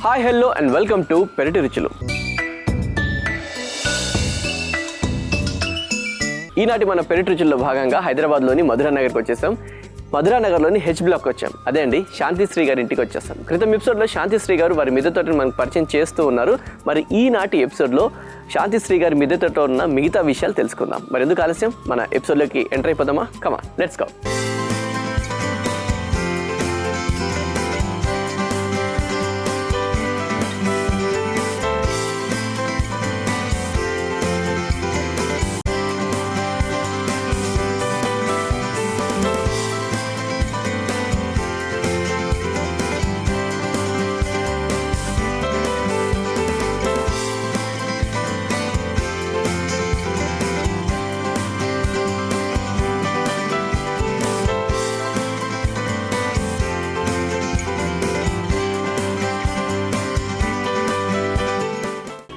Hi hello and welcome to పెరటి రుచులు. ఈనాటి మన పెరటి రుచుల్లో భాగంగా హైదరాబాద్లోని మధురానగర్కి వచ్చేసాం. మధురానగర్లోని హెచ్ బ్లాక్ వచ్చాం. అదే అండి, శాంతిశ్రీ గారి ఇంటికి వచ్చేసాం. క్రితం ఎపిసోడ్లో శాంతిశ్రీ గారు వారి మిద్దె తోటని మనకు పరిచయం చేస్తూ ఉన్నారు. మరి ఈనాటి ఎపిసోడ్లో శాంతిశ్రీ గారి మిద్దె తోటలో ఉన్న మిగతా విషయాలు తెలుసుకుందాం. మరి ఎందుకు ఆలస్యం, మన ఎపిసోడ్లోకి ఎంటర్ అయిపోదామా? Come on, let's go.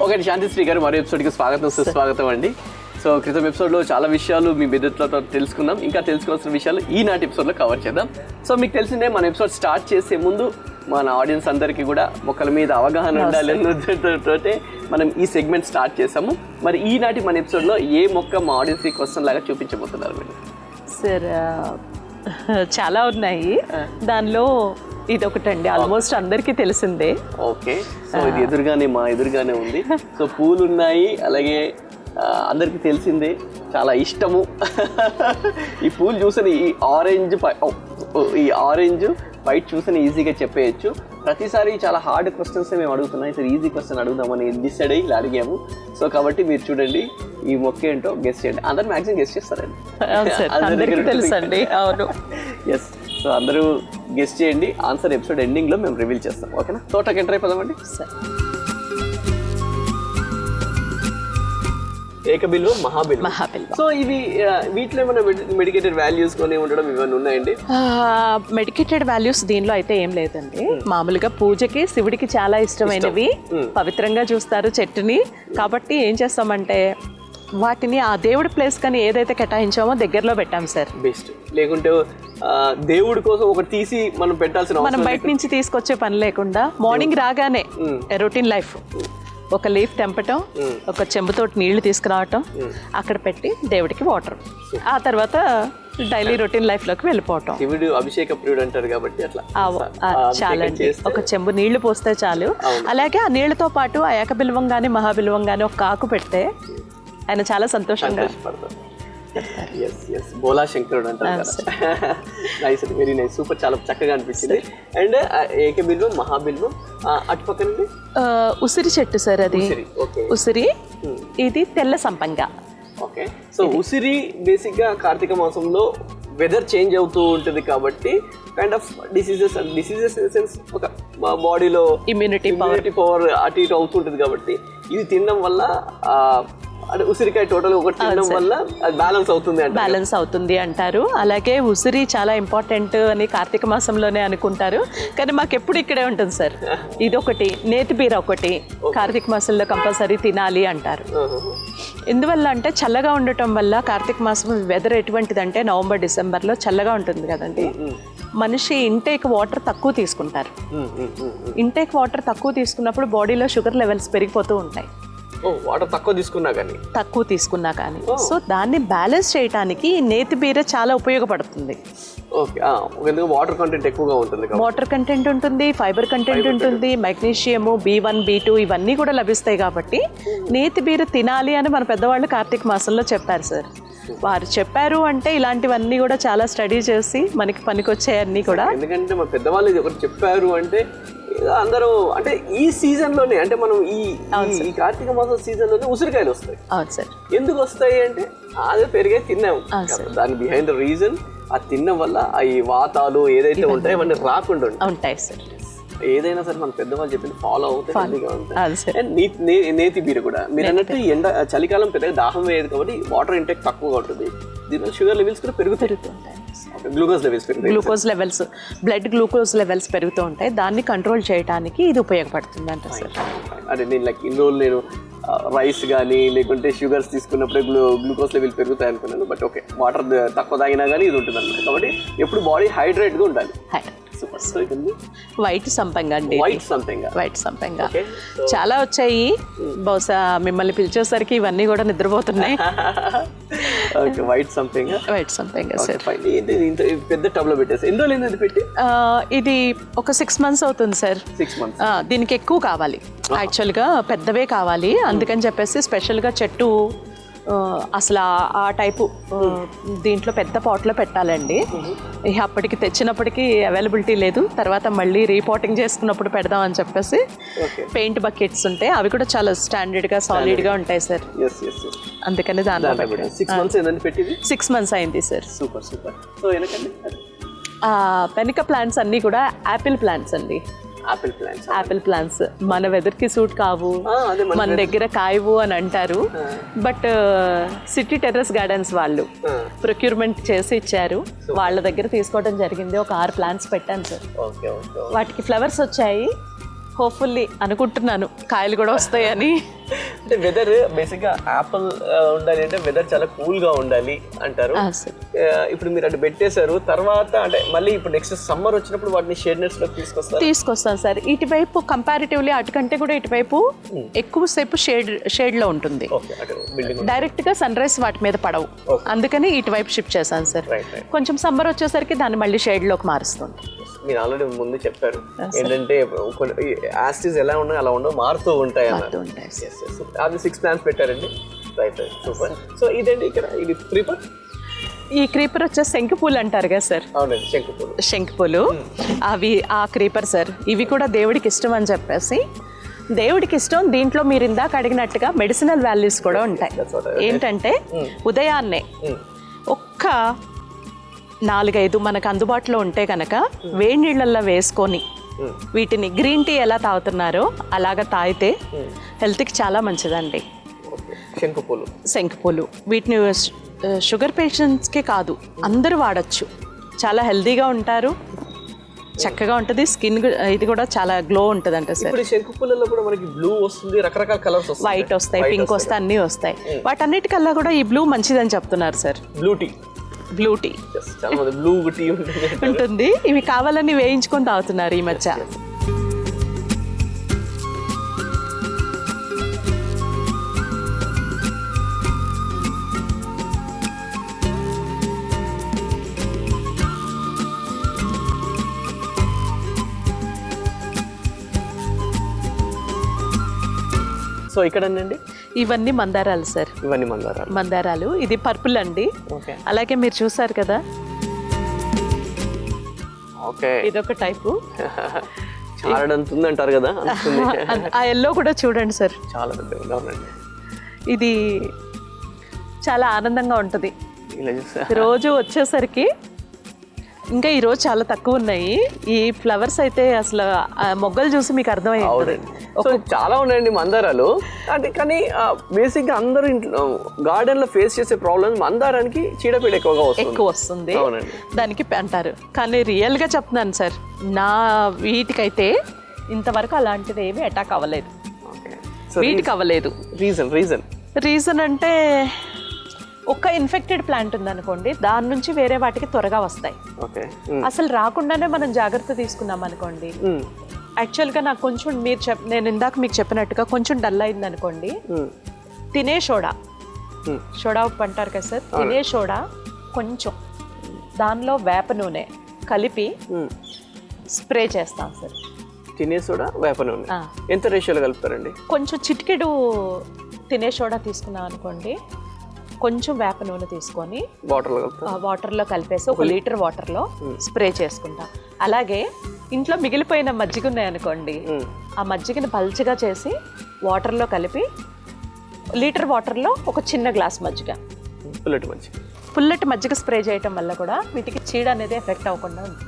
ఒకటి శాంతిశ్రీ గారు మరో ఎపిసోడ్కి స్వాగతం, సుస్వాగతం అండి. సో క్రితం ఎపిసోడ్లో చాలా విషయాలు మీ బిడ్డలతో తెలుసుకుందాం. ఇంకా తెలుసుకోవాల్సిన విషయాలు ఈనాటి ఎపిసోడ్లో కవర్ చేద్దాం. సో మీకు తెలిసిందే, మన ఎపిసోడ్ స్టార్ట్ చేసే ముందు మన ఆడియన్స్ అందరికీ కూడా మొక్కల మీద అవగాహన ఉండాలి అన్న ఉద్దేశంతో మనం ఈ సెగ్మెంట్ స్టార్ట్ చేసాము. మరి ఈనాటి మన ఎపిసోడ్లో ఏ మొక్క మా ఆడియన్స్కి క్వశ్చన్ లాగా చూపించబోతున్నారు మీరు? సార్ చాలా ఉన్నాయి. దానిలో ఇది ఒకటండి, ఆల్మోస్ట్ అందరికీ తెలిసిందే. ఓకే, సో ఇది ఎదురుగానే ఉంది. సో పూలు ఉన్నాయి, అలాగే అందరికీ తెలిసిందే, చాలా ఇష్టము. ఈ పూలు చూసిన ఈ ఆరెంజ్ వైట్ చూసిన ఈజీగా చెప్పేయచ్చు. ప్రతిసారి చాలా హార్డ్ క్వశ్చన్స్ మేము అడుగుతున్నాయి. సార్ ఈజీ క్వశ్చన్ అడుగుదామని డిసైడ్ అయ్యి ఇలా అడిగాము. సో కాబట్టి మీరు చూడండి, ఈ మొక్క ఏంటో గెస్ట్ చేయండి. అందరు మ్యాక్సిమం గెస్ట్ చేస్తారండి, తెలుసండి. అవును, ఎస్. సో అందరూ గెస్ట్ చేయండి. ఆన్సర్ ఎపిసోడ్ ఎండింగ్లో మేము రివీల్ చేస్తాం. ఓకేనా? తోటకి ఎంటర్ అయిపోదామండి. ఏకబిల్వ, మహాబిల్వ. సో ఇవి వీటిలో ఏమైనా మెడికేటెడ్ వాల్యూస్ కొని ఉండడం ఇవన్నీ ఉన్నాయండి? మెడికేటెడ్ వాల్యూస్ దీనిలో అయితే ఏం లేదండి. మామూలుగా పూజకి శివుడికి చాలా ఇష్టమైనవి, పవిత్రంగా చూస్తారు చెట్టుని. కాబట్టి ఏం చేస్తామంటే వాటిని ఆ దేవుడి ప్లేస్ కానీ ఏదైతే కేటాయించామో దగ్గరలో పెట్టాం సార్. బెస్ట్. లేకుంటే దేవుడి కోసం ఒకటి తీసి మనం పెట్టాల్సిన, మనం బయట నుంచి తీసుకొచ్చే పని లేకుండా మార్నింగ్ రాగానే రొటీన్ లైఫ్, ఒక లీఫ్ తెంపటం, ఒక చెంబుతోటి నీళ్లు తీసుకురావటం, అక్కడ పెట్టి దేవుడికి వాటర్, ఆ తర్వాత డైలీ రొటీన్ లైఫ్ లోకి వెళ్ళిపోవటం. శివుడు అభిషేక ప్రియుడు అంటారు కాబట్టి అట్లా చాలండి. ఒక చెంబు నీళ్లు పోస్తే చాలు. అలాగే ఆ నీళ్లతో పాటు ఆ ఏకబిల్వం గానీ మహాబిల్వం గానీ ఒక ఆకు పెడితే ఆయన చాలా సంతోషంగా బోలా శంకరుడు అంటారు కదా. నైస్, వెరీ నైస్, సూపర్, చాలా చక్కగా అనిపించింది. అండ్ ఏకబిల్వం, మహాబిల్వం, అటు పక్కన ఉసిరి చెట్టు సార్. అది ఉసిరి, ఇది తెల్ల సంపంగ. ఓకే, సో ఉసిరి బేసిక్ గా కార్తీక మాసంలో వెదర్ చేంజ్ అవుతూ ఉంటుంది కాబట్టి kind of diseases in the sense ఒక బాడీలో ఇమ్యూనిటీ పవర్ అటు ఇటు అవుతుంటుంది. కాబట్టి ఇది తినడం వల్ల అంటే ఉసిరికాయ టోటల్ ఒకటి తినడం వల్ల అది బ్యాలెన్స్ అవుతుంది అంటారు. అలాగే ఉసిరి చాలా ఇంపార్టెంట్ అని కార్తీక మాసంలోనే అనుకుంటారు, కానీ మాకు ఎప్పుడు ఇక్కడే ఉంటుంది సార్. ఇదొకటి, నేతిబీర ఒకటి కార్తీక మాసంలో కంపల్సరీ తినాలి అంటారు. ఎందువల్ల అంటే చల్లగా ఉండటం వల్ల. కార్తీక మాసం వెదర్ ఎటువంటిదంటే నవంబర్ డిసెంబర్లో చల్లగా ఉంటుంది కదండి. మనిషి ఇంటేక్ వాటర్ తక్కువ తీసుకుంటారు. ఇంటేక్ వాటర్ తక్కువ తీసుకున్నప్పుడు బాడీలో షుగర్ లెవెల్స్ పెరిగిపోతూ ఉంటాయి. వాటర్ తక్కువ తీసుకున్నా కానీ సో దాన్ని బ్యాలెన్స్ చేయడానికి నేతి బీర చాలా ఉపయోగపడుతుంది. వాటర్ కంటెంట్ ఎక్కువగా ఉంటుంది, వాటర్ కంటెంట్ ఉంటుంది, ఫైబర్ కంటెంట్ ఉంటుంది, మెగ్నీషియం, B1, B2 ఇవన్నీ కూడా లభిస్తాయి. కాబట్టి నేతి బీర తినాలి అని మన పెద్దవాళ్ళు కార్తీక మాసంలో చెప్పారు సార్. వారు చెప్పారు అంటే ఇలాంటివన్నీ కూడా చాలా స్టడీ చేసి మనకి పనికొచ్చాయన్నీ కూడా. ఎందుకంటే మన పెద్దవాళ్ళు ఇది ఒకటి చెప్పారు అంటే అందరూ అంటే ఈ సీజన్ లోనే, అంటే మనం ఈ కార్తీక మాసం సీజన్ లోనే ఉసిరికాయలు వస్తాయి. అవును సార్. ఎందుకు వస్తాయి అంటే అదే పెరిగే తిన్నాము, దాని బిహైండ్ ద రీజన్ అది తినడం వల్ల ఈ వాతాలు ఏదైతే ఉంటాయో అవన్నీ రాకుండా ఉంటాయి సార్. ఏదైనా సరే మన పెద్దవాళ్ళు చెప్పింది ఫాలో అవుతాయి. నేతి బీర కూడా మీరు అన్నట్టు చలికాలం పెద్దగా దాహం వేయదు కాబట్టి వాటర్ ఇంటేక్ తక్కువగా ఉంటుంది. దీనివల్ల షుగర్ లెవెల్స్ కూడా పెరుగుతుంటాయి. Glucose levels, blood glucose levels పెరుగుతూ ఉంటాయి. దాన్ని కంట్రోల్ చేయడానికి ఇది ఉపయోగపడుతుంది అంట సార్. అంటే నేను లైక్ ఇన్ని రోజులు నేను రైస్ కానీ లేకుంటే షుగర్స్ తీసుకున్నప్పుడే గ్లూకోజ్ లెవెల్ పెరుగుతాయి అనుకున్నాను. బట్ ఓకే, వాటర్ తక్కువ తాగినా కానీ ఇది ఉంటుంది అనమాట. కాబట్టి ఎప్పుడు బాడీ హైడ్రేట్గా ఉండాలి. సూపర్. సో ఇది వైట్ సంపంగి అండి. White something. వైట్ సంపంగా ఓకే. చాలా వచ్చాయి. బహుశా మిమ్మల్ని పిలిచేసరికి ఇవన్నీ కూడా నిద్రపోతున్నాయి. Okay, white something. వైట్ సంపంగా సార్. ఫైన్. ఇది ఇంత పెద్ద టబ్ లో పెట్టేసి ఎన్ని రోజులు ఇది పెట్టి? ఇది ఒక 6 months అవుతుంది సార్. 6 months. దీనికి ఎక్కువ కావాలి యాక్చువల్గా, పెద్దవే కావాలి. అందుకని చెప్పేసి స్పెషల్గా చెట్టు అసలు ఆ టైపు దీంట్లో పెద్ద పాట్లో పెట్టాలండి. అప్పటికి తెచ్చినప్పటికీ అవైలబిలిటీ లేదు. తర్వాత మళ్ళీ రీపోటింగ్ చేసుకున్నప్పుడు పెడదాం అని చెప్పేసి పెయింట్ బకెట్స్ ఉంటాయి. అవి కూడా చాలా స్టాండర్డ్గా సాలిడ్గా ఉంటాయి సార్. అందుకని దాంట్లో 6 months ఏంటంటే పెట్టింది? 6 months అయింది సార్. Super super. సో ఎందుకండి వెనక ప్లాంట్స్ అన్నీ కూడా యాపిల్ ప్లాంట్స్ అండి. యాపిల్ ప్లాంట్స్ మన వెదర్కి సూట్ కావు, మన దగ్గర కాయవు అని అంటారు. బట్ సిటీ టెర్రస్ గార్డెన్స్ వాళ్ళు ప్రొక్యూర్మెంట్ చేసి ఇచ్చారు. వాళ్ళ దగ్గర తీసుకోవడం జరిగింది. ఒక 6 plants పెట్టాను సార్. వాటికి ఫ్లవర్స్ వచ్చాయి. హోప్ఫుల్లీ అనుకుంటున్నాను కాయలు కూడా వస్తాయని. అంటే వెదర్ బేసిక్గా యాపిల్ ఉండాలి అంటే వెదర్ చాలా కూల్గా ఉండాలి అంటారు. ఇప్పుడు మీరు అటు పెట్టేశారు, తర్వాత అంటే మళ్ళీ ఇప్పుడు నెక్స్ట్ సమ్మర్ వచ్చినప్పుడు వాటిని షేడ్నెస్లోకి తీసుకొస్తాను సార్. ఇటువైపు కంపారిటివ్లీ అటుకంటే కూడా ఇటువైపు ఎక్కువసేపు షేడ్లో ఉంటుంది. డైరెక్ట్గా సన్ రైజ్ వాటి మీద పడవు. అందుకని ఇటువైపు షిఫ్ట్ చేశాను సార్. కొంచెం సమ్మర్ వచ్చేసరికి దాన్ని మళ్ళీ షేడ్లోకి మారుస్తుంది. మీరు ఆల్రెడీ ముందు చెప్పారు ఏంటంటే యాస్టిస్ ఎలా ఉన్నాయి అలా ఉండవు, మారుతూ ఉంటాయి అన్నారు. అది 6 plants పెట్టారండి. Right super. సో ఇదేంటి ఇక్కడ ఇది క్రీపర్? ఈ క్రీపర్ వచ్చేసి శంకుపూలు అంటారు కదా సార్. అవునండి, శంకుపూలు. శంకుపూలు అవి ఆ క్రీపర్ సార్. ఇవి కూడా దేవుడికి ఇష్టం అని చెప్పేసి, దేవుడికి ఇష్టం. దీంట్లో మీరు ఇందాక అడిగినట్టుగా మెడిసినల్ వాల్యూస్ కూడా ఉంటాయి. ఏంటంటే ఉదయాన్నే ఒక్క 4-5 మనకు అందుబాటులో ఉంటే కనుక వేడి నీళ్ళల్లో వేసుకొని వీటిని గ్రీన్ టీ ఎలా తాగుతున్నారో అలాగ తాగితే హెల్త్కి చాలా మంచిదండి. శంకుపూలు వీటిని షుగర్ పేషెంట్స్కే కాదు అందరూ వాడచ్చు. చాలా హెల్తీగా ఉంటారు, చక్కగా ఉంటుంది. స్కిన్ ఇది కూడా చాలా గ్లో ఉంటుంది అంట సార్. శంకుపూలలో కూడా మనకి బ్లూ వస్తుంది, రకరకాల కలర్స్ వస్తాయి, వైట్ వస్తాయి, పింక్ వస్తాయి, అన్నీ వస్తాయి. వాటన్నిటికల్లా కూడా ఈ బ్లూ మంచిదని చెప్తున్నారు sir. Blue tea blue tea ఉంటుంది. ఇవి కావాలని వేయించుకొని తాగుతున్నారు ఈ మధ్య. సో ఇక్కడ అండి ఇవన్నీ మందారాలు సార్. ఇవన్నీ మందారాలు. ఇది పర్పుల్ అండి. అలాగే మీరు చూసారు కదా, ఇదొక టైపు. అంటారు కదా, ఆ ఎల్లో కూడా చూడండి సార్, చాలా పెద్దగా ఉందండి. ఇది చాలా ఆనందంగా ఉంటుంది రోజు వచ్చేసరికి. ఇంకా ఈరోజు చాలా తక్కువ ఉన్నాయి ఈ ఫ్లవర్స్ అయితే. అసలు మొగ్గలు చూసి మీకు అర్థమయ్యింది. చాలా ఉన్నాయండి మందారాలు. అంటే కానీ బేసిక్గా అందరూ ఇంట్లో గార్డెన్లో ఫేస్ చేసే ప్రాబ్లమ్ మందారానికి చీడపీడ ఎక్కువ వస్తుంది దానికి అంటారు. కానీ రియల్గా చెప్తున్నాను సార్, నా వీటికైతే ఇంతవరకు అలాంటిది ఏమీ అటాక్ అవ్వలేదు. వీటికి అవ్వలేదు. రీజన్ అంటే ఒక ఇన్ఫెక్టెడ్ ప్లాంట్ ఉందనుకోండి, దాని నుంచి వేరే వాటికి త్వరగా వస్తాయి. అసలు రాకుండానే మనం జాగ్రత్త తీసుకున్నాం అనుకోండి. యాక్చువల్గా నాకు కొంచెం నేను ఇందాక మీకు చెప్పినట్టుగా కొంచెం డల్ అయింది అనుకోండి, తినే సోడా ఉప్పు అంటారు కదా సార్, తినే సోడా కొంచెం దానిలో వేప నూనె కలిపి స్ప్రే చేస్తాం సార్. తినే సోడా వేప నూనె ఎంత రేషియోలో కలుపుతారండి? కొంచెం చిటికెడు తినే సోడా తీసుకున్నాం అనుకోండి, కొంచెం వేప నూనె తీసుకొని వాటర్లో కలిపేసి 1 లీటర్ వాటర్లో స్ప్రే చేసుకుంటాం. అలాగే ఇంట్లో మిగిలిపోయిన మజ్జిగ ఉన్నాయనుకోండి, ఆ మజ్జిగని పల్చగా చేసి వాటర్లో కలిపి లీటర్ వాటర్లో ఒక చిన్న గ్లాస్ మజ్జిగ, పుల్లటి మజ్జిగ స్ప్రే చేయటం వల్ల కూడా వీటికి చీడ అనేది ఎఫెక్ట్ అవ్వకుండా ఉంటుంది.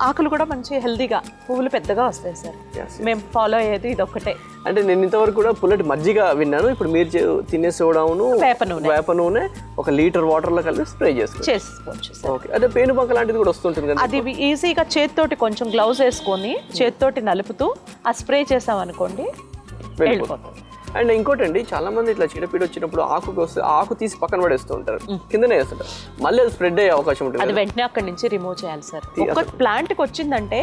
ఆకులు కూడా మంచి హెల్దీగా, పువ్వులు పెద్దగా వస్తాయి సార్. మేము ఫాలో అయ్యేది ఇది ఒక్కటే. అంటే నేను ఇంతవరకు కూడా పుల్లటి మజ్జిగ విన్నాను. ఇప్పుడు మీరు తినే సోడాను వేప నూనె 1 లీటర్ వాటర్లో కలిపి స్ప్రే చేసుకోవచ్చు. అదే పేనుబంక లాంటిది కూడా వస్తుంటుంది కదా, అది ఈజీగా చేతితోటి కొంచెం గ్లౌజ్ వేసుకొని చేతితోటి నలుపుతూ ఆ స్ప్రే చేసాం అనుకోండి వెళ్ళిపోతుంది. అండ్ ఇంకోటండి, చాలా మంది ఇట్లా చీడపీడ వచ్చినప్పుడు ఆకుకి వస్తే ఆకు తీసి పక్కన పడేస్తూ ఉంటారు, కిందనే వేస్తుంటారు, మళ్ళీ అది స్ప్రెడ్ అయ్యే అవకాశం ఉంటుంది. అది వెంటనే అక్కడి నుంచి రిమూవ్ చేయాలి సార్. ఒక ప్లాంట్కి వచ్చిందంటే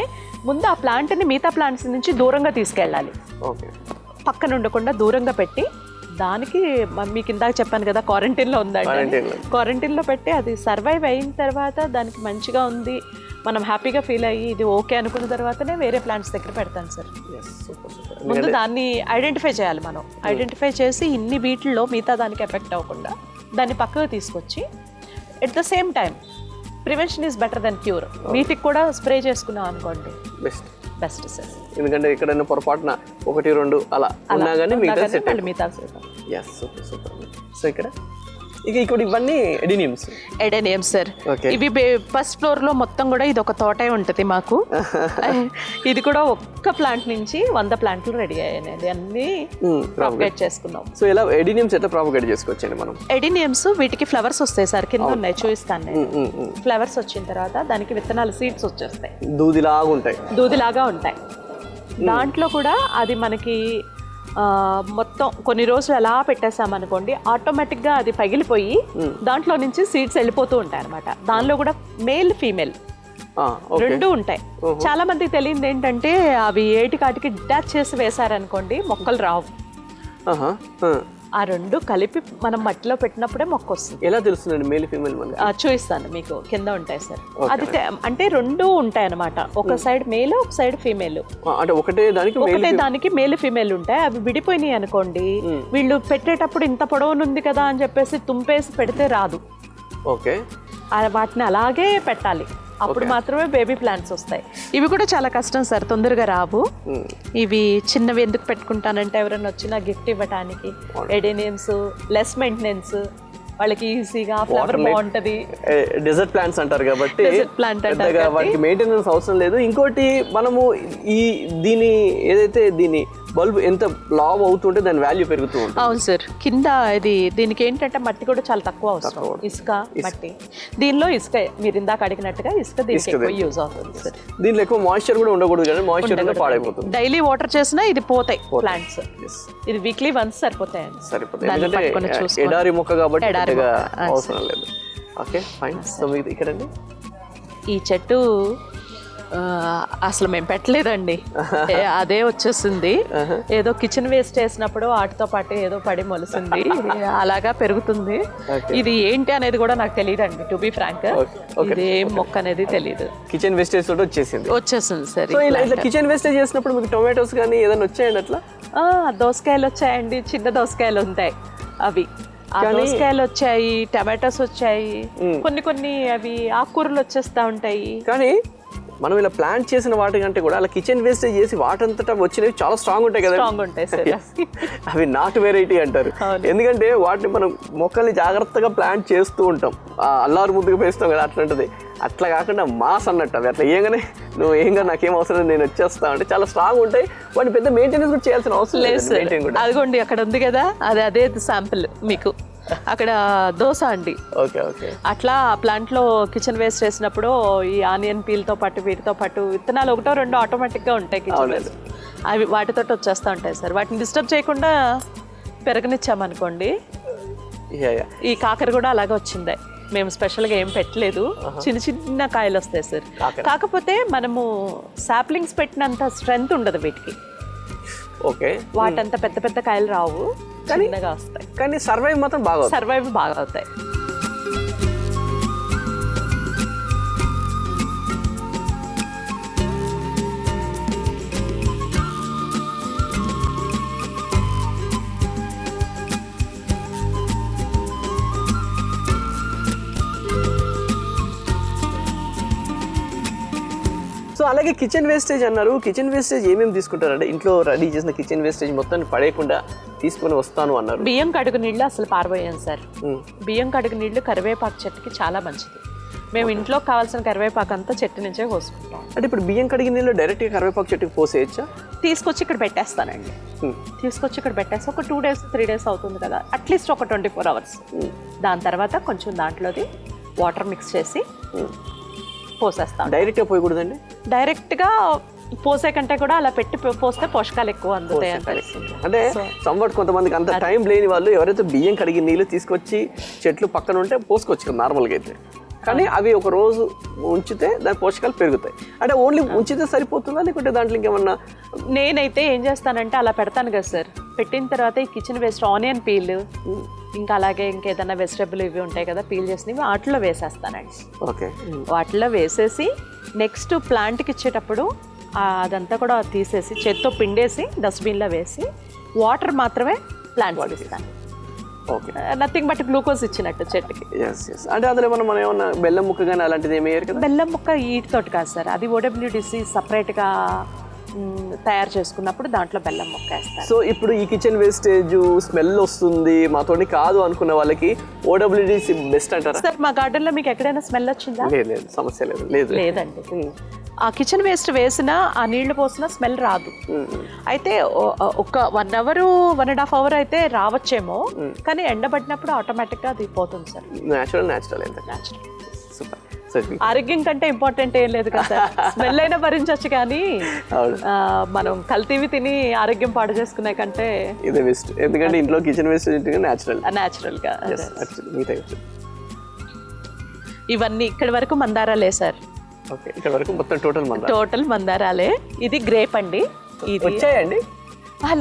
ముందు ఆ ప్లాంట్ని మిగతా ప్లాంట్స్ నుంచి దూరంగా తీసుకెళ్ళాలి. ఓకే, పక్కన ఉండకుండా దూరంగా పెట్టి దానికి మీకు ఇందాక చెప్పాను కదా క్వారంటైన్లో ఉందండి, క్వారంటైన్లో పెట్టి అది సర్వైవ్ అయిన తర్వాత దానికి మంచిగా ఉంది, మనం హ్యాపీగా ఫీల్ అయ్యి ఇది ఓకే అనుకున్న తర్వాతనే వేరే ప్లాంట్స్ దగ్గర పెడతాను సార్. ముందు దాన్ని ఐడెంటిఫై చేయాలి మనం. ఐడెంటిఫై చేసి ఇన్ని వీటిల్లో మిగతా దానికి ఎఫెక్ట్ అవ్వకుండా దాన్ని పక్కకు తీసుకొచ్చి at the same time prevention is better than cure. వీటికి కూడా స్ప్రే చేసుకున్నాం అనుకోండి, బెస్ట్ సార్. ఎందుకంటే ఎక్కడైనా పొరపాటున 1-2 అలా ఉన్నా కానీ మిగతా సెట్. yes, super. సో ఇక్కడ ఇవన్నీ ఎడెనియమ్స్ సార్. ఇవి ఫస్ట్ ఫ్లోర్ లో మొత్తం కూడా ఇది ఒక తోటే ఉంటుంది మాకు. ఇది కూడా ఒక్క ప్లాంట్ నుంచి 100 ప్లాంట్లు రెడీ అయ్యాయి, అన్ని ప్రాపగేట్ చేసుకున్నాం. సో ఇలా ఎడెనియమ్స్ ఎట్లా ప్రాపగేట్ చేసుకోవచ్చండి మనం? ఎడెనియమ్స్ వీటికి ఫ్లవర్స్ వస్తాయి సార్, కింద ఉన్నాయి చూపిస్తాను నేను. ఫ్లవర్స్ వచ్చిన తర్వాత దానికి విత్తనాలు సీడ్స్ వచ్చేస్తాయి, దూదిలాగా ఉంటాయి. దాంట్లో కూడా అది మనకి మొత్తం కొన్ని రోజులు అలా పెట్టేసామనుకోండి, ఆటోమేటిక్గా అది పగిలిపోయి దాంట్లో నుంచి సీడ్స్ వెళ్ళిపోతూ ఉంటాయి అనమాట. దానిలో కూడా మేల్ ఫీమేల్ రెండు ఉంటాయి. చాలా మందికి తెలియదు ఏంటంటే అవి ఏటికాటికి డిటాచ్ చేసి వేశారనుకోండి మొక్కలు రావు. ఆ రెండు కలిపి మనం మట్టిలో పెట్టినప్పుడే మొక్క వస్తుంది. ఎలా తెలుస్తుందండి మేల్ ఫీమేల్? చూపిస్తాను మీకు, కింద ఉంటాయి సార్. అది అంటే రెండు ఉంటాయి అనమాట, ఒక సైడ్ మేల్ ఒక సైడ్ ఫీమేల్. అంటే ఒకటే దానికి మేల్ ఫీమేల్ ఉంటాయి. అవి విడిపోయినాయి అనుకోండి, వీళ్ళు పెట్టేటప్పుడు ఇంత పొడవునుంది కదా అని చెప్పేసి తుంపేసి పెడితే రాదు. ఓకే, వాటిని అలాగే పెట్టాలి, అప్పుడు మాత్రమే బేబీ ప్లాంట్స్ వస్తాయి. ఇవి కూడా చాలా కష్టం సార్, తొందరగా రావు. ఇవి చిన్నవి ఎందుకు పెట్టుకుంటానంటే ఎవరైనా వచ్చినా గిఫ్ట్ ఇవ్వడానికి. ఎడెనియమ్స్ లెస్ మెయింటెనెన్స్, వాళ్ళకి ఈజీగా ఫ్లవర్ బాగుంటది. డెజర్ట్ ప్లాంట్స్ అంటారు కాబట్టి వాటికి మెయింటెనెన్స్ అవసరం లేదు. ఇంకోటి మనము దీని ఏదైతే దీని బల్బ్ ఎంత లావ్ అవుతుంటే దాని వాల్యూ పెరుగుతూ ఉంటుంది. అవును సార్. కింద దీనికి ఏంటంటే మట్టి కూడా చాలా తక్కువ అవసరం, ఇసుక మట్టి. దీనిలో ఇసుక మీరు ఇందాక అడిగినట్టుగా ఇసుక దీనికి ఎక్కువ యూజ్ అవుతుంది సార్. దీనిలో ఎక్కువ మాయిశ్చర్ కూడా ఉండకూడదు కదా, మాయిశ్చర్ ఉంటే పాడైపోతుంది. డైలీ వాటర్ చేసినా ఇది పోతాయి ప్లాంట్స్. ఇది వీక్లీ వన్స్ సరిపోతాయి. ఎడారి మొక్క కాబట్టి అవసరం లేదు. Okay fine. సో మీకు ఇక్కడండి ఈ చెట్టు అసలు మేము పెట్టలేదండి, అదే వచ్చేసింది. ఏదో కిచెన్ వేస్ట్ చేసినప్పుడు వాటితో పాటు ఏదో పడి మొలిసింది, అలాగా పెరుగుతుంది. ఇది ఏంటి అనేది కూడా నాకు తెలియదండి, టు బి ఫ్రాంక్. ఇది ఏం మొక్క అనేది తెలియదు. కిచెన్ వేస్టేజ్ వచ్చేసింది సార్. ఇట్లా కిచెన్ వేస్టేజ్ చేసినప్పుడు మీకు టొమాటోస్ కానీ ఏదైనా వచ్చాయండి? అట్లా దోసకాయలు వచ్చాయండి, చిన్న దోసకాయలు ఉంటాయి అవి. ఆ దోసకాయలు వచ్చాయి, టమాటోస్ వచ్చాయి, కొన్ని అవి ఆకుకూరలు వచ్చేస్తా ఉంటాయి. కానీ మనం ఇలా ప్లాంట్ చేసిన వాటి కంటే కూడా అలా కిచెన్ వేస్టేజ్ చేసి వాటంతటా వచ్చినవి చాలా స్ట్రాంగ్ ఉంటాయి కదా. స్ట్రాంగ్ ఉంటాయి సార్. అవి నాట్ వెరైటీ అంటారు, ఎందుకంటే వాటిని మనం మొక్కల్ని జాగ్రత్తగా ప్లాంట్ చేస్తూ ఉంటాం, అల్లారు ముద్దుగా పేస్తాం కదా, అట్లాంటిది. అట్లా కాకుండా మాస్ అన్నట్టు అవి అట్లా ఏంగా నాకేం అవసరం నేను వచ్చేస్తా అంటే చాలా స్ట్రాంగ్ ఉంటాయి. వాటిని పెద్ద మెయింటెనెన్స్ కూడా చేయాల్సిన అవసరం లేదు. అదిగోండి అక్కడ ఉంది కదా, అదే శాంపిల్ మీకు. అక్కడ దోశ అండి. Okay okay. అట్లా ప్లాంట్లో కిచెన్ వేస్ట్ చేసినప్పుడు ఈ ఆనియన్ పీల్తో పాటు వీటితో పాటు విత్తనాలు 1-2 ఆటోమేటిక్గా ఉంటాయి కిచెన్ వేస్ట్, అవి వాటితో వచ్చేస్తూ ఉంటాయి సార్. వాటిని డిస్టర్బ్ చేయకుండా పెరగనిచ్చామనుకోండి. ఈ కాకర కూడా అలాగే వచ్చింది, మేము స్పెషల్గా ఏం పెట్టలేదు, చిన్న కాయలు వస్తాయి సార్. కాకపోతే మనము సాప్లింగ్స్ పెట్టినంత స్ట్రెంగ్త్ ఉండదు వీటికి. ఓకే, వాటంత పెద్ద కాయలు రావు, చిన్నగా వస్తాయి. కానీ సర్వైవ్ మాత్రం బాగా అవుతాయి. సో అలాగే కిచెన్ వేస్టేజ్ అన్నారు, కిచెన్ వేస్టేజ్ ఏమేమి తీసుకుంటారంటే ఇంట్లో రెడీ చేసిన కిచెన్ వేస్టేజ్ మొత్తాన్ని పడేయకుండా తీసుకొని వస్తాను అన్నారు. బియ్యం కడుగు నీళ్ళు అసలు పారబోయాను సార్. బియ్యం కడుగు నీళ్ళు కరివేపాకు చెట్టుకి చాలా మంచిది. మేము ఇంట్లో కావాల్సిన కరివేపాకు అంతా చెట్టు నుంచే కోసుకుంటాం. అంటే ఇప్పుడు బియ్యం కడిగిన నీళ్ళు డైరెక్ట్గా కరివేపాకు చెట్టుకి పోసేయచ్చా? తీసుకొచ్చి ఇక్కడ పెట్టేస్తానండి. తీసుకొచ్చి ఇక్కడ పెట్టేస్తే ఒక 2 days 3 days అవుతుంది కదా, అట్లీస్ట్ ఒక 24 hours. దాని తర్వాత కొంచెం దాంట్లోది వాటర్ మిక్స్ చేసి పోసేస్తాం. డైరెక్ట్గా పోయకూడదండి? డైరెక్ట్గా పోసే కంటే కూడా అలా పెట్టి పోస్తే పోషకాలు ఎక్కువ అందుతాయి అని తెలిసింది. అంటే సంవట్ కొంతమందికి అంత టైం లేని వాళ్ళు ఎవరైతే బియ్యం కడిగి నీళ్ళు తీసుకొచ్చి చెట్లు పక్కన ఉంటే పోసుకోవచ్చు కదా నార్మల్గా అయితే, కానీ అవి ఒక రోజు ఉంచితే దాని పోషకాలు పెరుగుతాయి. అంటే ఓన్లీ ఉంచితే సరిపోతుందా లేకుంటే దాంట్లో ఇంకేమన్నా? నేనైతే ఏం చేస్తానంటే అలా పెడతాను కదా సార్, పెట్టిన తర్వాత ఈ కిచెన్ వేస్ట్ ఆనియన్ పీల్ ఇంకా అలాగే ఇంకేదన్నా వెజిటబుల్ ఇవి ఉంటాయి కదా పీల్ చేసినవి వాటిలో వేసేస్తానండి. ఓకే, వాటిలో వేసేసి నెక్స్ట్ ప్లాంట్కి ఇచ్చేటప్పుడు అదంతా కూడా తీసేసి చేత్తో పిండేసి డస్ట్బిన్లో వేసి వాటర్ మాత్రమే ప్లాంట్స్ ఇస్తాను. ఓకే, నథింగ్ బట్ గ్లూకోజ్ ఇచ్చినట్టు చెట్టుకి. అంటే అందులో మనం ఏమన్నా బెల్లం ముక్క కానీ అలాంటిది ఏమి వేయరు కదా? బెల్లం ముక్క వీటితోటి కాదు సార్, అది ఓడబ్ల్యూడిసి సపరేట్గా తయారు చేసుకున్నప్పుడు దాంట్లో బెల్లం ముక్క వేస్తారు. సో ఇప్పుడు ఈ కిచెన్ వేస్టేజ్ స్మెల్ వస్తుంది మాతోటి కాదు అనుకున్న వాళ్ళకి ఓడబ్ల్యూడిసి బెస్ట్ అంటారా? సార్ మా గార్డెన్లో మీకు ఎక్కడైనా స్మెల్ వచ్చిందా? లేదు, సమస్య లేదు. లేదండి, ఆ కిచెన్ వేస్ట్ వేసినా ఆ నీళ్లు పోసినా స్మెల్ రాదు. అయితే ఒక 1 అవర్ 1.5 అవర్ అయితే రావచ్చేమో, కానీ ఎండబడినప్పుడు ఆటోమేటిక్గా అది పోతుంది సార్. Natural super. ఆరోగ్యం కంటే ఇంపార్టెంట్ ఏం లేదు కదా సార్, స్మెల్ అయినా భరించవచ్చు, కానీ మనం కల్తీవి తిని ఆరోగ్యం పాడు చేసుకునే కంటే ఇదే బెస్ట్. ఎందుకంటే ఇంట్లో కిచెన్ వేస్ట్ న్యాచురల్ గా. ఇవన్నీ ఇక్కడి వరకు మందారాలే సార్. ఓకే, ఇక్కడ వరకు మొత్తం టోటల్ మందారాలే. ఇది గ్రేప్ అండి. ఇది వచ్చాయండి?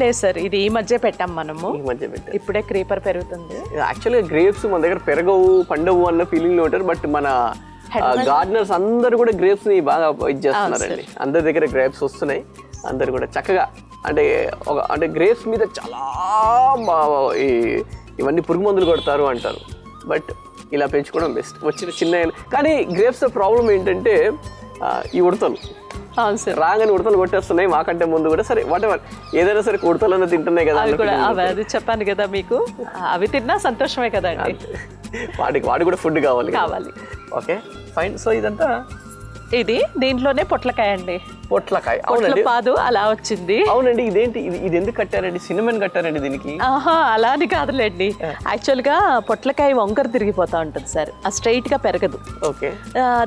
లేదు సార్, ఇది ఈ మధ్య పెట్టాం మనము, పెట్టాం. ఇప్పుడే క్రీపర్ పెరుగుతుంది. యాక్చువల్గా గ్రేప్స్ మన దగ్గర పెరగవు పండవు అన్న ఫీలింగ్ లో ఉంటారు, బట్ మన గార్డెనర్స్ అందరు కూడా గ్రేప్స్ ని బాగా ఇది చేస్తున్నారండి. అందరి దగ్గర గ్రేప్స్ వస్తున్నాయి, అందరు కూడా చక్కగా అంటే గ్రేప్స్ మీద చాలా ఇవన్నీ పురుగు మందులు కొడతారు అంటారు, బట్ ఇలా పెంచుకోవడం బెస్ట్. వచ్చిన చిన్న కానీ గ్రేప్స్ ప్రాబ్లం ఏంటంటే ఈ ఉడతలు రాగానే ఉడతలు కొట్టేస్తున్నాయి మాకంటే ముందు కూడా. సరే వాటెవర్, ఏదైనా సరే ఉడతలన్నా తింటున్నాయి కదా, అది చెప్పాను కదా మీకు, అవి తిన్నా సంతోషమే కదండి. వాటికి కూడా ఫుడ్ కావాలి. Okay, fine. సో ఇదంతా ఇది దీంట్లోనే పొట్లకాయ అండి. పొట్లకాయ పాదు అలా వచ్చింది. అవునండి, ఇదేంటి ఇది ఎందుకు కట్టారండి? సినిమన్ కట్టారండి దీనికి? అలా అని కాదులేండి, యాక్చువల్ గా పొట్లకాయ వంకర తిరిగిపోతా ఉంటుంది సార్, ఆ స్ట్రైట్ గా పెరగదు. ఓకే,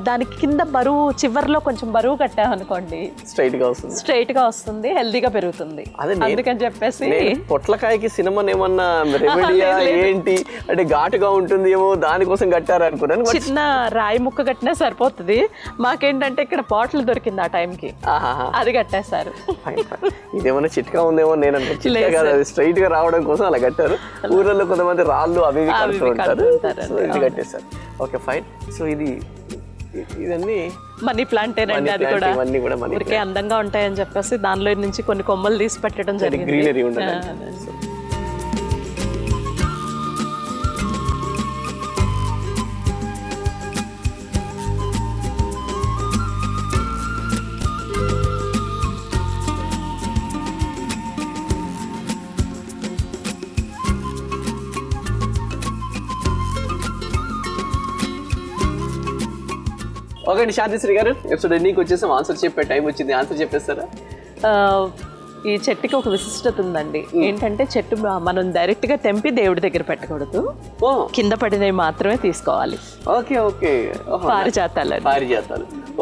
దానికి కింద బరువు చివర్లో కొంచెం బరువు కట్టామనుకోండి స్ట్రైట్ గా వస్తుంది, హెల్దీగా పెరుగుతుంది. అందుకని చెప్పేసి పొట్లకాయకి సినిమన్ ఏమన్నా రెమెడియా ఏంటి అంటే ఘాటుగా ఉంటుంది ఏమో దానికోసం కట్టారు అనుకున్నాను. చిన్న రాయి ముక్క కట్టినా సరిపోతుంది. మాకేంటంటే ఇక్కడ పాటలు దొరికింది ఆ టైంకి, అది కట్టేశారు. ఇదేమన్నా చిట్కా ఉందేమో నేను అనుకుంటే, అది స్ట్రైట్ గా రావడం కోసం అలా కట్టారు. ఊర్లలో కొంతమంది రాళ్ళు అవి ఇది కట్టేశారు. Okay, fine. సో ఇవన్నీ మనీ ప్లాంటేనండి, అది కూడా ఊరికే అందంగా ఉంటాయని చెప్పేసి దానిలో నుంచి కొన్ని కొమ్మలు తీసి పెట్టడం జరిగింది, గ్రీనరీ ఉంటుంది. ఓకే అండి, శాంతిశ్రీ గారు ఎపిసోడ్ ఎండింగ్కి వచ్చేసాం. ఆన్సర్ చెప్పే టైం వచ్చింది, ఆన్సర్ చెప్పేస్తారా? ఈ చెట్టుకి ఒక విశిష్టత ఉందండి. ఏంటంటే చెట్టు మనం డైరెక్ట్ గా తెంపి దేవుడి దగ్గర పెట్టకూడదు, కింద పడినవి మాత్రమే తీసుకోవాలి. ఓకే ఓకే, పారిజాతాలు.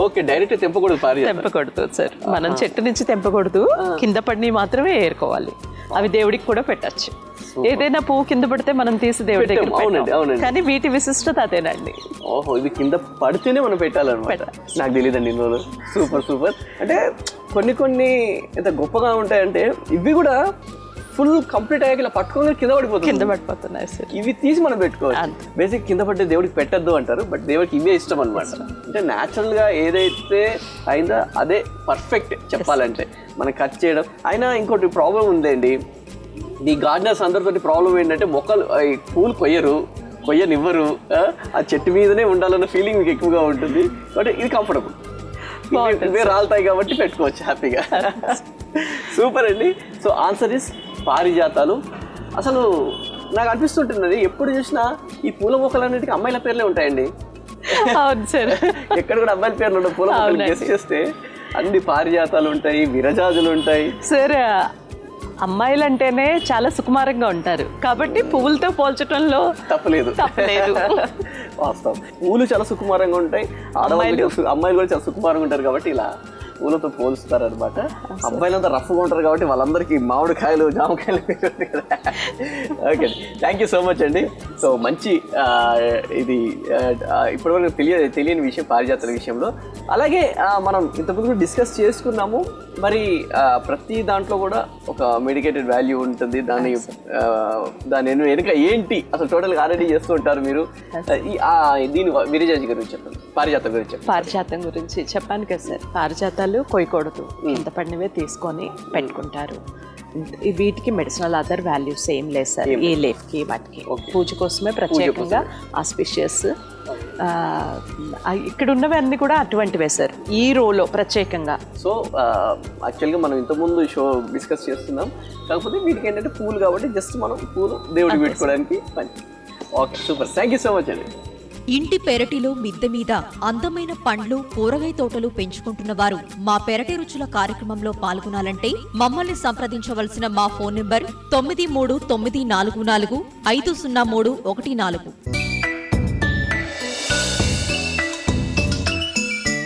ఓకే, డైరెక్ట్ తెంపకూడదు సార్, మనం చెట్టు నుంచి తెంపకూడదు, కింద పడినవి మాత్రమే ఏరుకోవాలి. అవి దేవుడికి కూడా పెట్టచ్చు. ఏదైనా పువ్వు కింద పడితే మనం తీసి దేవుడి దగ్గర పెట్టాలి, కానీ వీటి విశిష్టత అదేనండి. ఓహో, ఇది కింద పడితేనే మనం పెట్టాలన్నమాట. నాకు తెలియదండి ఇందులో. సూపర్. అంటే కొన్ని ఎంత గొప్పగా ఉంటాయంటే ఇవి కూడా ఫుల్ కంప్లీట్ అయ్యాక ఇలా పట్టుకోగా కింద పడిపోతున్నాయి సార్. ఇవి తీసి మనం పెట్టుకోవాలి. బేసిక్ కింద పడితే దేవుడికి పెట్టద్దు అంటారు, బట్ దేవుడికి ఇవే ఇష్టం అనమాట. అంటే న్యాచురల్ గా ఏదైతే అయిందో అదే పర్ఫెక్ట్ చెప్పాలంటే. మనం కట్ చేయడం అయినా ఇంకోటి ప్రాబ్లం ఉందండి, ఈ గార్డెనర్స్ అందరితోటి ప్రాబ్లం ఏంటంటే మొక్కలు పూలు కొయ్యనివ్వరు, ఆ చెట్టు మీదనే ఉండాలన్న ఫీలింగ్ మీకు ఎక్కువగా ఉంటుంది. బట్ ఇది కంఫర్టబుల్, ఇవే రాలుతాయి కాబట్టి పెట్టుకోవచ్చు హ్యాపీగా. సూపర్ అండి. సో ఆన్సర్ ఇస్ పారిజాతాలు. అసలు నాకు అనిపిస్తుంటున్నది ఎప్పుడు చూసినా ఈ పూల మొక్కలన్నిటికీ అమ్మాయిల పేర్లే ఉంటాయండి. అవును సార్, ఎక్కడ కూడా అబ్బాయిల పేర్లు ఉండవు. పూల మొక్కలు గెస్ట్ చేస్తే అన్ని పారిజాతాలు ఉంటాయి, విరజాజులు ఉంటాయి. సార్ అమ్మాయిలు అంటేనే చాలా సుకుమారంగా ఉంటారు కాబట్టి పువ్వులతో పోల్చడంలో తప్పలేదు. వాస్తవం, పూలు చాలా సుకుమారంగా ఉంటాయి, అమ్మాయిలు కూడా చాలా సుకుమారంగా ఉంటారు కాబట్టి ఇలా పూలతో పోలుస్తారనమాట. అబ్బాయిలంతా రఫ్గా ఉంటారు కాబట్టి వాళ్ళందరికీ మామిడికాయలు జామకాయలు okay, thank you so much అండి. సో మంచి ఇది ఇప్పటివరకు తెలియని విషయం పారిజాతుల విషయంలో. అలాగే మనం ఇంతకుముందు డిస్కస్ చేసుకున్నాము, మరి ప్రతి దాంట్లో కూడా ఒక మెడికేటెడ్ వాల్యూ ఉంటుంది. దాని వెనుక ఏంటి అసలు టోటల్గా ఆల్రెడీ చేస్తూ ఉంటారు మీరు. దీని విరిజాజి గురించి చెప్పండి, పారిజాతం గురించి చెప్పండి. పారిజాతం గురించి చెప్పాను కదా సార్, పారిజాతాలు కొయ్యకూడదు, కింద పడినవే తీసుకొని పెట్టుకుంటారు. వీటికి మెడిసినల్ అదర్ వాల్యూస్ ఏం లేదు సార్ ఈ లీఫ్కి. వాటికి పూజ కోసమే ప్రత్యేకంగా ఆస్పిషియస్. ఇక్కడ ఉన్నవి అన్ని కూడా అటువంటివే సార్ ఈ రోలో ప్రత్యేకంగా. సో యాక్చువల్గా మనం ఇంతకుముందు షో డిస్కస్ చేస్తున్నాం, కాకపోతే వీటికి ఏంటంటే పూలు కాబట్టి జస్ట్ మనం పూలు దేవుడికి పెట్టుకోవడానికి పని. Okay, super, thank you so much అండి. ఇంటి పెరటిలో మిద్దె మీద అందమైన పండ్లు, కూరగాయ తోటలు పెంచుకుంటున్న వారు మా పెరటి రుచుల కార్యక్రమంలో పాల్గొనాలంటే మమ్మల్ని సంప్రదించవలసిన మా ఫోన్ నంబర్ 9394450314.